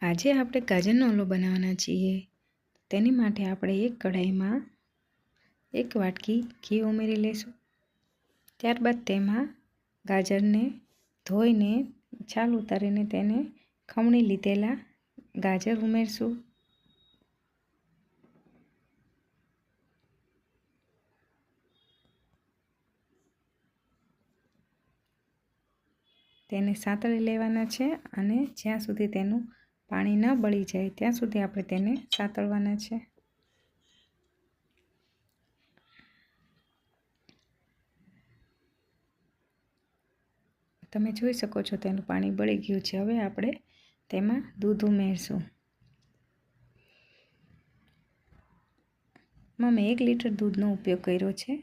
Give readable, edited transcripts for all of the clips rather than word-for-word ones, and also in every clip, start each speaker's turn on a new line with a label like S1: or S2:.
S1: આજે આપણે ગાજરનો હલવો બનાવવાના છીએ. તેની માટે આપણે એક કઢાઈમાં 1 વાટકી ઘી ઉમેરી લઈશું. ત્યારબાદ તેમાં ગાજરને ધોઈને છાલ ઉતારીને તેને ખમણી લીધેલા ગાજર ઉમેરશું. તેને સાતળી લેવાના છે અને જ્યાં સુધી તેનું પાણી ન બળી જાય ત્યાં સુધી આપણે તેને સાતળવાના છે. તમે જોઈ શકો છો તેનું પાણી બળી ગયું છે. હવે આપણે તેમાં દૂધ ઉમેરશું. મેં 1 લીટર દૂધનો ઉપયોગ કર્યો છે.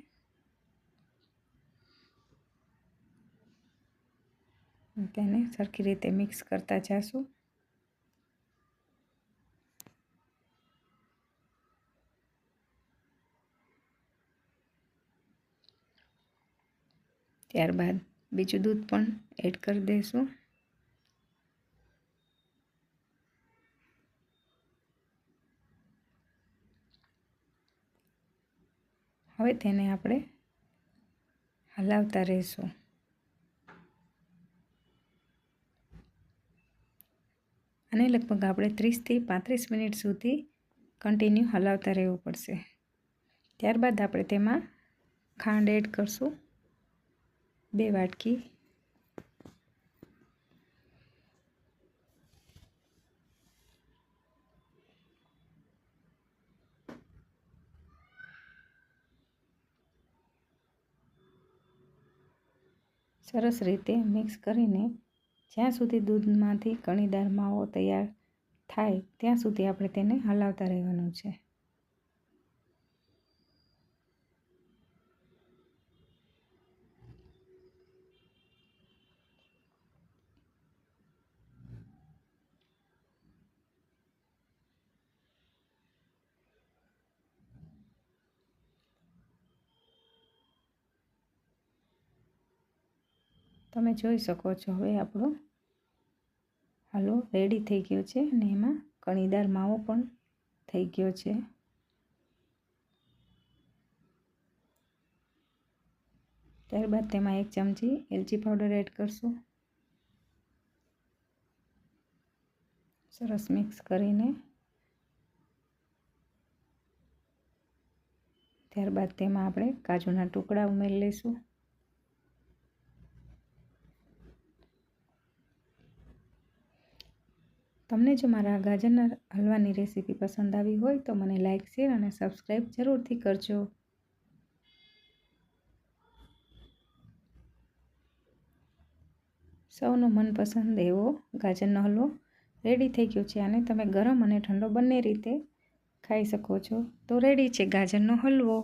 S1: તેને સરખી રીતે મિક્સ કરતા જાશું. ત્યારબાદ બીજું દૂધ પણ એડ કરી દઈશું. હવે તેને આપણે હલાવતા રહીશું. અને લગભગ આપણે 30 થી 35 મિનિટ સુધી કન્ટિન્યુ હલાવતા રહેવું પડશે. ત્યારબાદ આપણે તેમાં ખાંડ એડ કરશું. 2 વાટકી. સરસ રીતે મિક્સ કરીને જ્યાં સુધી દૂધમાંથી કણીદાર માવો તૈયાર થાય ત્યાં સુધી આપણે તેને હલાવતા રહેવાનું છે. તમે જોઈ શકો છો હવે આપણો હલવો રેડી થઈ ગયો છે અને એમાં કણીદાર માવો પણ થઈ ગયો છે. ત્યારબાદ તેમાં 1 ચમચી એલચી પાવડર એડ કરશું. સરસ મિક્સ કરીને ત્યારબાદ તેમાં આપણે કાજુના ટુકડા ઉમેરી લઈશું. તમને જો મારા ગાજરના હલવાની રેસીપી પસંદ આવી હોય તો મને લાઈક, શેર અને સબસ્ક્રાઈબ જરૂરથી કરજો. સૌનો મનપસંદ એવો ગાજરનો હલવો રેડી થઈ ગયો છે. અને તમે ગરમ અને ઠંડો બંને રીતે ખાઈ શકો છો. તો રેડી છે ગાજરનો હલવો.